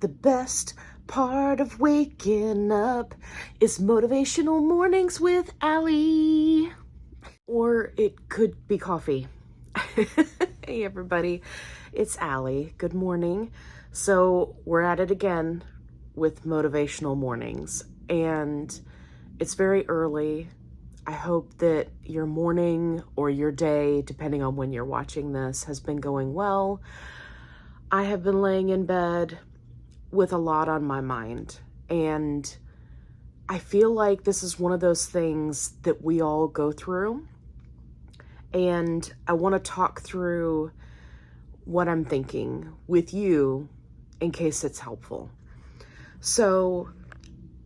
The best part of waking up is motivational mornings with Allie. Or it could be coffee. Hey everybody, it's Allie. Good morning. So we're at it again with motivational mornings, and it's very early. I hope that your morning or your day, depending on when you're watching this, has been going well. I have been laying in bed with a lot on my mind, and I feel like this is one of those things that we all go through, and I want to talk through what I'm thinking with you in case it's helpful. So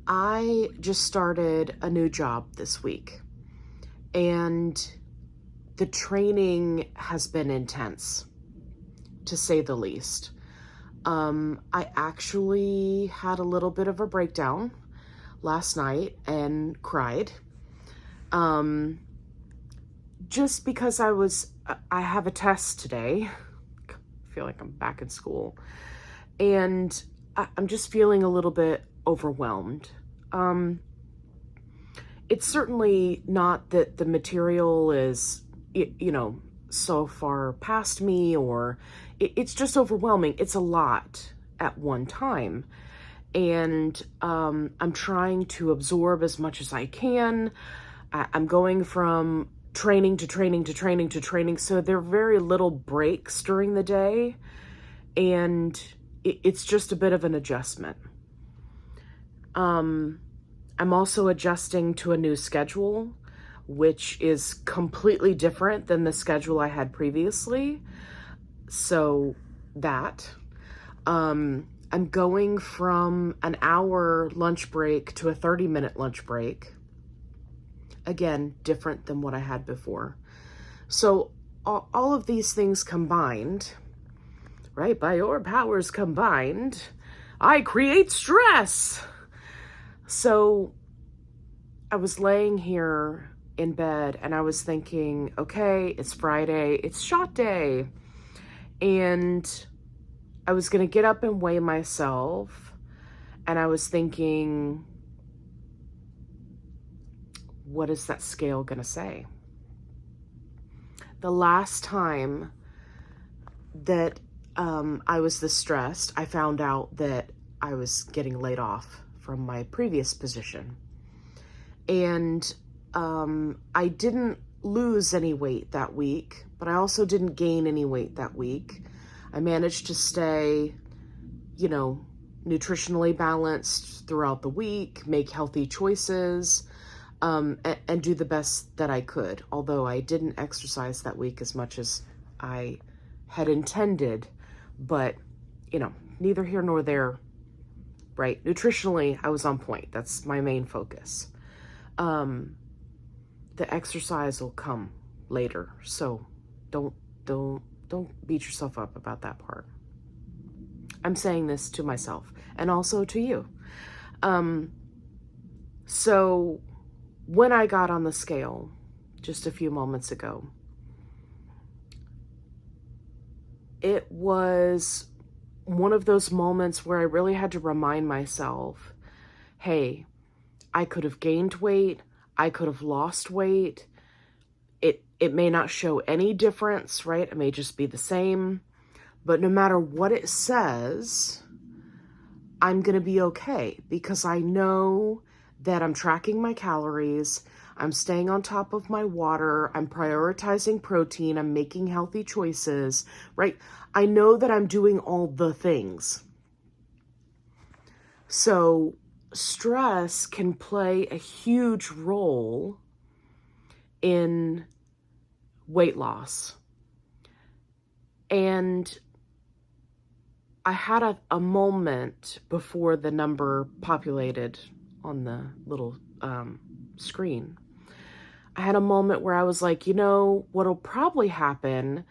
I just started a new job this week, and the training has been intense, to say the least. I actually had a little bit of a breakdown last night and cried. Just because I have a test today. I feel like I'm back in school. And I'm just feeling a little bit overwhelmed. It's certainly not that the material is, so far past me, or it's just overwhelming. It's a lot at one time. And I'm trying to absorb as much as I can. I'm going from training to training to training to training. So there are very little breaks during the day. And it's just a bit of an adjustment. I'm also adjusting to a new schedule, which is completely different than the schedule I had previously. So that, I'm going from an hour lunch break to a 30-minute lunch break. Again, different than what I had before. So all of these things combined, right? By your powers combined, I create stress. So I was laying here in bed and I was thinking, okay, it's Friday, it's shot day. And I was going to get up and weigh myself. And I was thinking, what is that scale going to say? The last time that I was this stressed, I found out that I was getting laid off from my previous position. And I didn't lose any weight that week, but I also didn't gain any weight that week. I managed to stay, nutritionally balanced throughout the week, make healthy choices, and do the best that I could. Although I didn't exercise that week as much as I had intended, but, neither here nor there, right? Nutritionally, I was on point. That's my main focus. The exercise will come later. So don't beat yourself up about that part. I'm saying this to myself and also to you. So when I got on the scale just a few moments ago, it was one of those moments where I really had to remind myself, hey, I could have gained weight. I could have lost weight. It may not show any difference, right? It may just be the same. But no matter what it says, I'm going to be okay because I know that I'm tracking my calories. I'm staying on top of my water. I'm prioritizing protein. I'm making healthy choices, right? I know that I'm doing all the things. So stress can play a huge role in weight loss. And I had a moment before the number populated on the little screen. I had a moment where I was like, what'll probably happen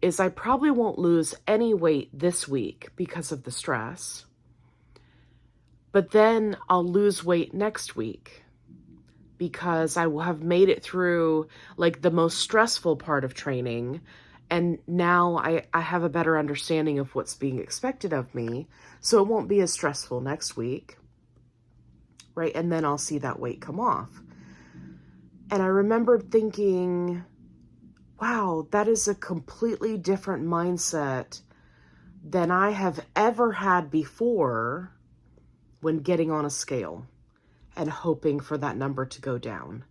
is I probably won't lose any weight this week because of the stress. But then I'll lose weight next week because I will have made it through like the most stressful part of training And now I have a better understanding of what's being expected of me. So it won't be as stressful next week, right? And then I'll see that weight come off. And I remembered thinking, wow, that is a completely different mindset than I have ever had before when getting on a scale and hoping for that number to go down.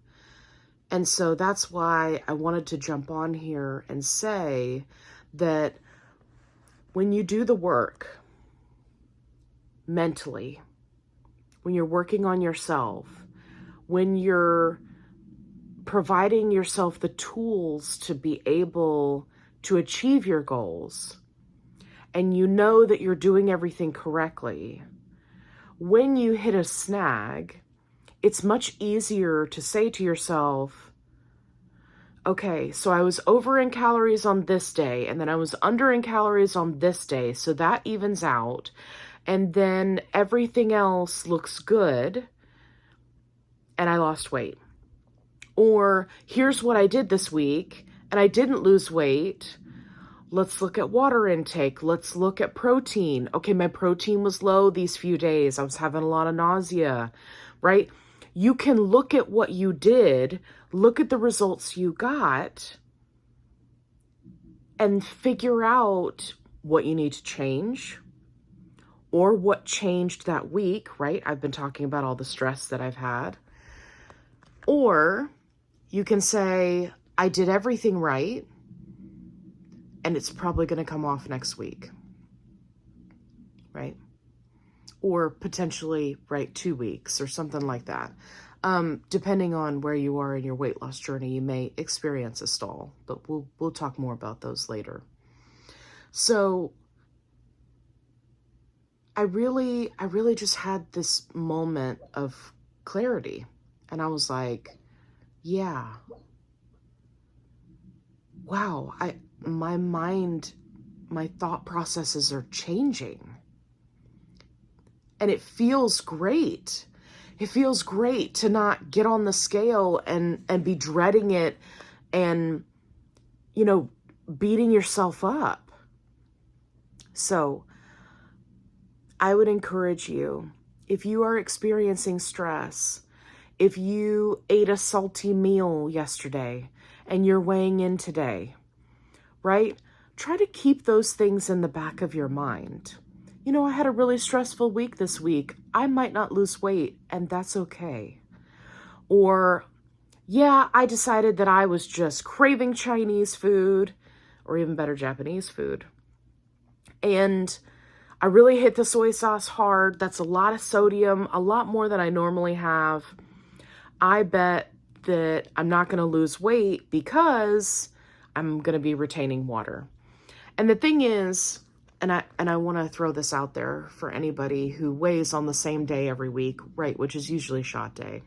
And so that's why I wanted to jump on here and say that when you do the work mentally, when you're working on yourself, when you're providing yourself the tools to be able to achieve your goals, and you know that you're doing everything correctly, when you hit a snag, it's much easier to say to yourself, okay, so I was over in calories on this day, and then I was under in calories on this day, so that evens out, and then everything else looks good, and I lost weight. Or here's what I did this week, and I didn't lose weight. Let's look at water intake. Let's look at protein. Okay, my protein was low these few days. I was having a lot of nausea, right? You can look at what you did, look at the results you got, and figure out what you need to change or what changed that week, right? I've been talking about all the stress that I've had. Or you can say, I did everything right, and it's probably going to come off next week, right? Or potentially, right, 2 weeks or something like that. Depending on where you are in your weight loss journey, you may experience a stall, but we'll talk more about those later. So I really just had this moment of clarity, and I was like, yeah, wow, my mind, my thought processes are changing. And it feels great. It feels great to not get on the scale and be dreading it and, you know, beating yourself up. So I would encourage you, if you are experiencing stress, if you ate a salty meal yesterday and you're weighing in today, right? Try to keep those things in the back of your mind. You know, I had a really stressful week this week. I might not lose weight, and that's okay. Or, yeah, I decided that I was just craving Chinese food, or even better, Japanese food. And I really hit the soy sauce hard. That's a lot of sodium, a lot more than I normally have. I bet that I'm not going to lose weight because I'm going to be retaining water. And the thing is, and I want to throw this out there for anybody who weighs on the same day every week, right, which is usually shot day.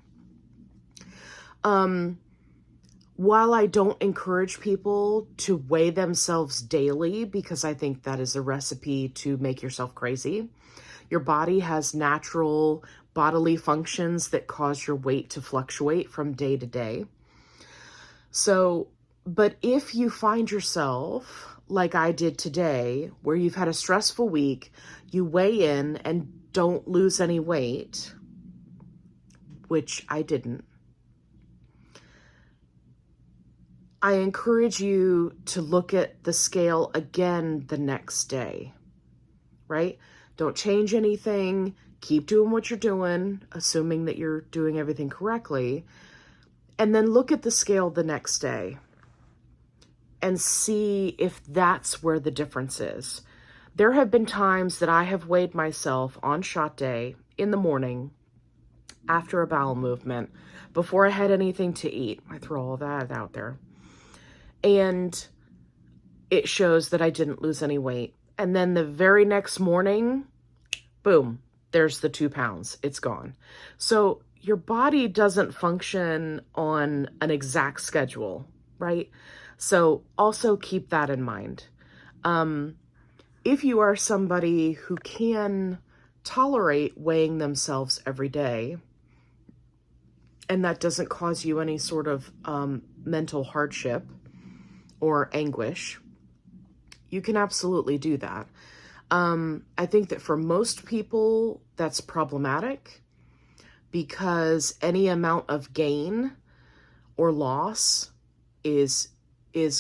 While I don't encourage people to weigh themselves daily, because I think that is a recipe to make yourself crazy, your body has natural bodily functions that cause your weight to fluctuate from day to day. So, but if you find yourself, like I did today, where you've had a stressful week, you weigh in and don't lose any weight, which I didn't, I encourage you to look at the scale again the next day, right? Don't change anything. Keep doing what you're doing, assuming that you're doing everything correctly. And then look at the scale the next day and see if that's where the difference is. There have been times that I have weighed myself on shot day in the morning after a bowel movement, before I had anything to eat. I throw all that out there. And it shows that I didn't lose any weight. And then the very next morning, boom, there's the 2 pounds. It's gone. So your body doesn't function on an exact schedule, right? So also keep that in mind. If you are somebody who can tolerate weighing themselves every day, and that doesn't cause you any sort of mental hardship or anguish, You can absolutely do that. I think that for most people, that's problematic because any amount of gain or loss is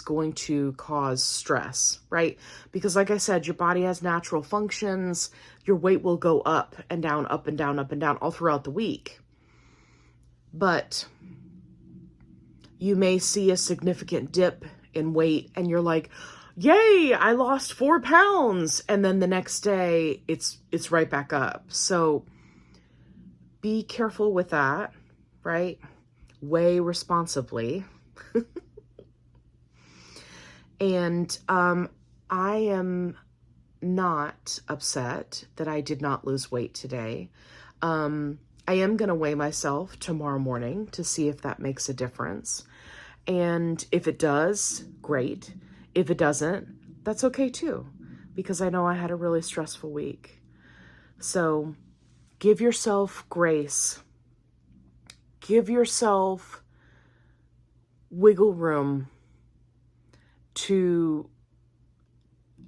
going to cause stress, right? Because like I said, your body has natural functions. Your weight will go up and down, up and down, up and down all throughout the week. But you may see a significant dip in weight and you're like, yay, I lost 4 pounds. And then the next day it's right back up. So be careful with that, right? Weigh responsibly. And I am not upset that I did not lose weight today. I am going to weigh myself tomorrow morning to see if that makes a difference. And if it does, great. If it doesn't, that's okay too, because I know I had a really stressful week. So give yourself grace. Give yourself wiggle room to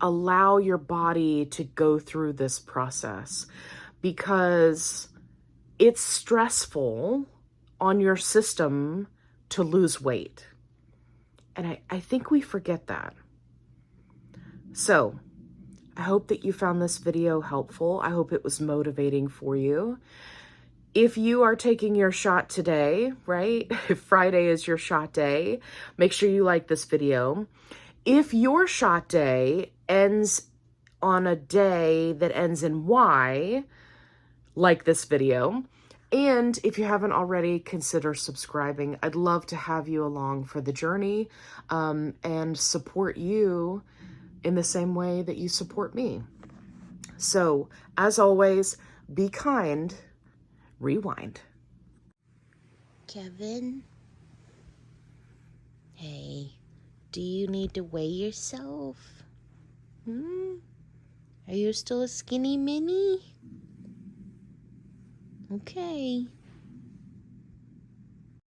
allow your body to go through this process, because it's stressful on your system to lose weight. And I think we forget that. So I hope that you found this video helpful. I hope it was motivating for you. If you are taking your shot today, right? If Friday is your shot day, make sure you like this video. If your shot day ends on a day that ends in Y, like this video. And if you haven't already, consider subscribing. I'd love to have you along for the journey and support you in the same way that you support me. So, as always, be kind. Rewind. Kevin? Hey, do you need to weigh yourself? Are you still a skinny mini? Okay.